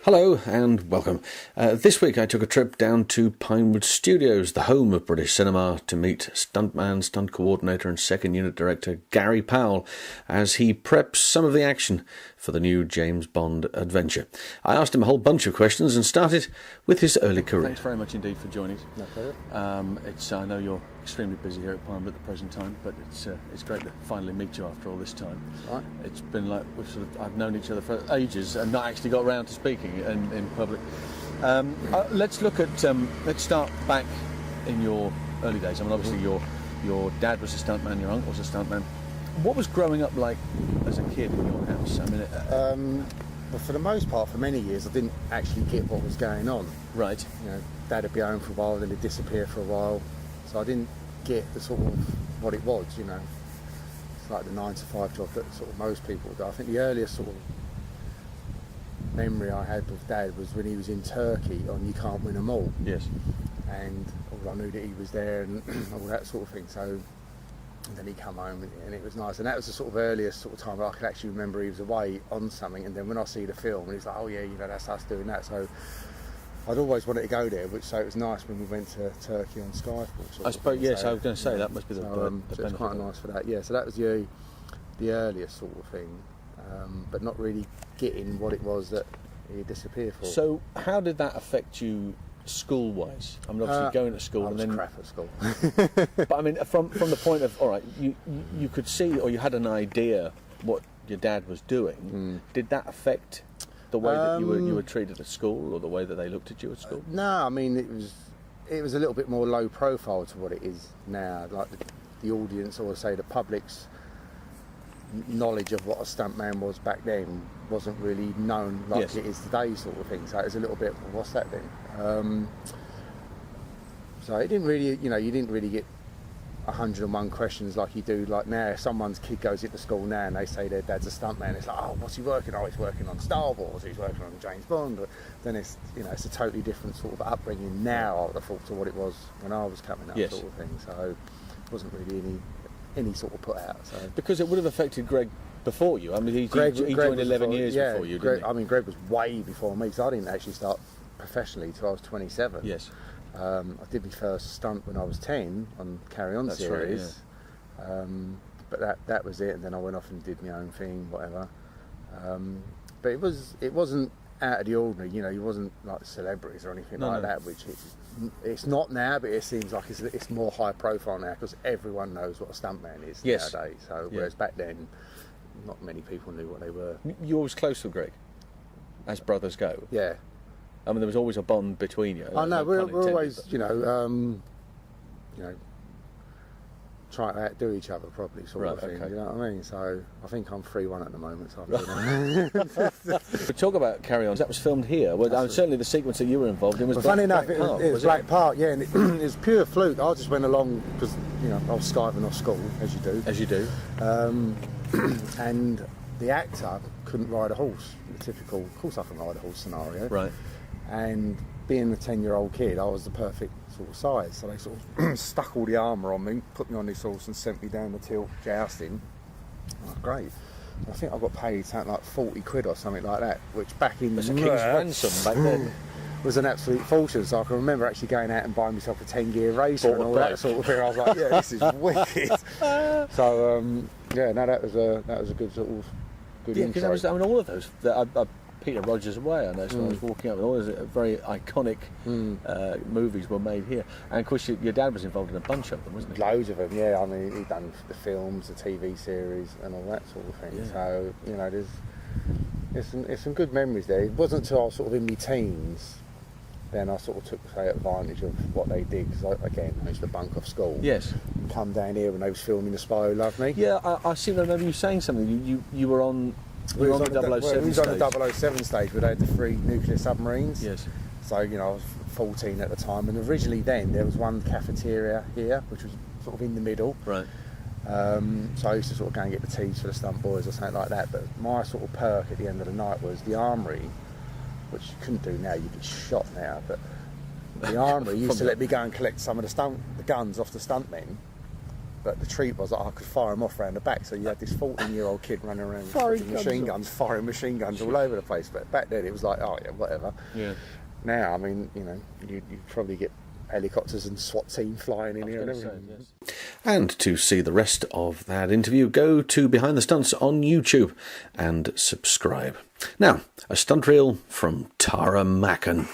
Hello and welcome. This week I took a trip down to Pinewood Studios, the home of British cinema, to meet stuntman, stunt coordinator and second unit director Gary Powell as he preps some of the action for the new James Bond adventure. I asked him a whole bunch of questions and started with his early career. Thanks very much indeed for joining us. No pleasure. I know you're extremely busy here at Pinewood at the present time, but it's great to finally meet you after all this time. Right. It's been like I've known each other for ages and not actually got around to speaking in public. Let's look at let's start back in your early days. I mean, obviously your dad was a stuntman, your uncle was a stuntman. What was growing up like as a kid in your house? I mean, but for the most part, for many years, I didn't actually get what was going on. right. You know, Dad would be home for a while, then he'd disappear for a while, so I didn't get the sort of what it was. You know, it's like the 9-to-5 job that sort of most people do. I think the earliest sort of memory I had with Dad was when he was in Turkey on You Can't Win 'Em All. Yes. And I knew that he was there and all that sort of thing. So and then he come home and it was nice. And that was the sort of earliest sort of time I could actually remember he was away on something. And then when I see the film, and he's like, oh yeah, you know, that's us doing that. So I'd always wanted to go there, so it was nice when we went to Turkey on Skyfall. I suppose, yes, I was going to say that must be the so it was quite nice for that. Yeah, so that was the earliest sort of thing, but not really getting what it was that he disappeared for. So how did that affect you school-wise? I mean, obviously going to school I was and then crap at school. but I mean, from the point of, all right, you could see or you had an idea what your dad was doing. Did that affect the way that you were treated at school or the way that they looked at you at school? No, I mean it was a little bit more low profile to what it is now. Like the audience, or say the public's knowledge of what a stuntman was back then wasn't really known like Yes. it is today, sort of thing. So it was a little bit, well, what's that then? So it didn't really, you know, you didn't really get 101 questions like you do like now. If someone's kid goes into school now and they say their dad's a stuntman, it's like, oh, what's he working on? Oh, he's working on Star Wars, he's working on James Bond. But then it's, you know, it's a totally different sort of upbringing now, I would have thought, to what it was when I was coming up, Yes. sort of thing. So it wasn't really any sort of put out. So Because it would have affected Greg before you. I mean, he Greg joined 11 before, years before you, Greg, didn't he? I mean, Greg was way before me, because I didn't actually start professionally till I was 27. Yes. I did my first stunt when I was 10 on Carry On That's right, series. But that was it, and then I went off and did my own thing, whatever. But it wasn't out of the ordinary, you know. You wasn't like celebrities or anything like that, which it's not now, but it seems like it's more high profile now because everyone knows what a stuntman is Yes. nowadays. So whereas back then, not many people knew what they were. You always close with Greg, as brothers go. Yeah. I mean, there was always a bond between you. I know, no we're pun intended, always, but- you know, trying to outdo each other properly, sort of Right, thing. okay. You know what I mean? So I think I'm 3-1 at the moment. So I'm doing We talk about Carry On. That was filmed here. Well, certainly the sequence that you were involved in was. But funny enough, Black it Park, was Black Park, yeah, and it was pure fluke. I just went along because, you know, I was skiving off school, as you do. As you do. And the actor couldn't ride a horse, the typical, of course I can ride a horse scenario. Right. And being a 10-year-old kid, I was the perfect sort of size. So they sort of stuck all the armour on me, put me on this horse and sent me down the tilt jousting. Oh, great. I think I got paid something like 40 quid or something like that, which back in It's a king's ransom back then. was an absolute fortune. So I can remember actually going out and buying myself a 10-gear racer and all bloke. that sort of thing. I was like, yeah, this is wicked. So yeah, no, that was a good sort of good Yeah, because intro. I mean, all of those. Peter Rogers Way, I know, so I was walking up, and all those very iconic movies were made here. And of course, your dad was involved in a bunch of them, wasn't he? Loads of them, yeah. I mean, he'd done the films, the TV series, and all that sort of thing. Yeah. So, you know, there's some good memories there. It wasn't until I was sort of in my teens, then I sort of took advantage of what they did. Because I used to bunk off school. Yes. And come down here when they was filming The Spy Who Loved Me. Yeah, I seem to remember you saying something. You were on. We were on the 007 We was stage. on the 007 stage where they had the 3 nuclear submarines. Yes. So, you know, I was 14 at the time, and originally then there was one cafeteria here, which was sort of in the middle. Right. So I used to sort of go and get the teas for the stunt boys or something like that. But my sort of perk at the end of the night was the armoury, which you couldn't do now. You get shot now, but the armoury used to let me go and collect some of the guns off the stuntmen, But the treat was that I could fire them off around the back. So you had this 14-year-old kid running around Firing machine guns all over the place. But back then it was like, oh yeah, whatever. Yeah. Now, I mean, you know, you probably get helicopters and SWAT team flying in here and everything. Yes. And to see the rest of that interview, go to Behind the Stunts on YouTube and subscribe. Now, a stunt reel from Tara Macken.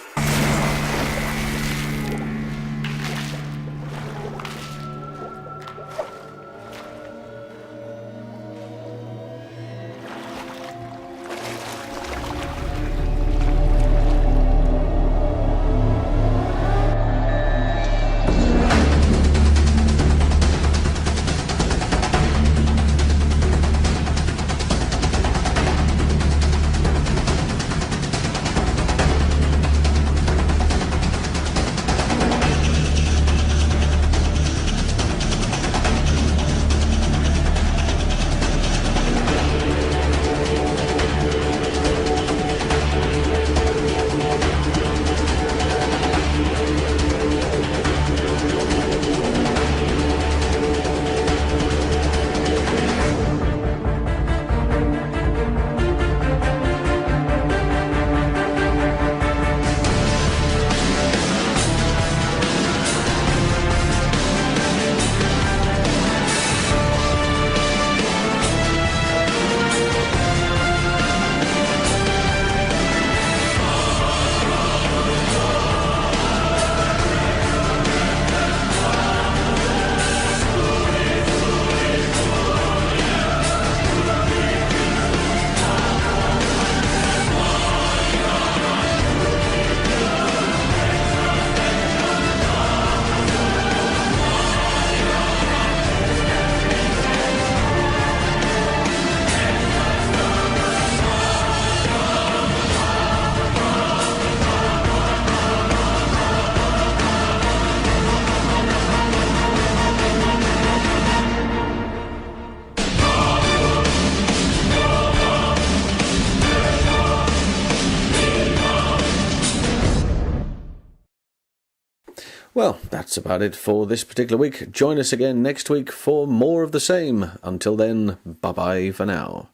Well, that's about it for this particular week. Join us again next week for more of the same. Until then, bye-bye for now.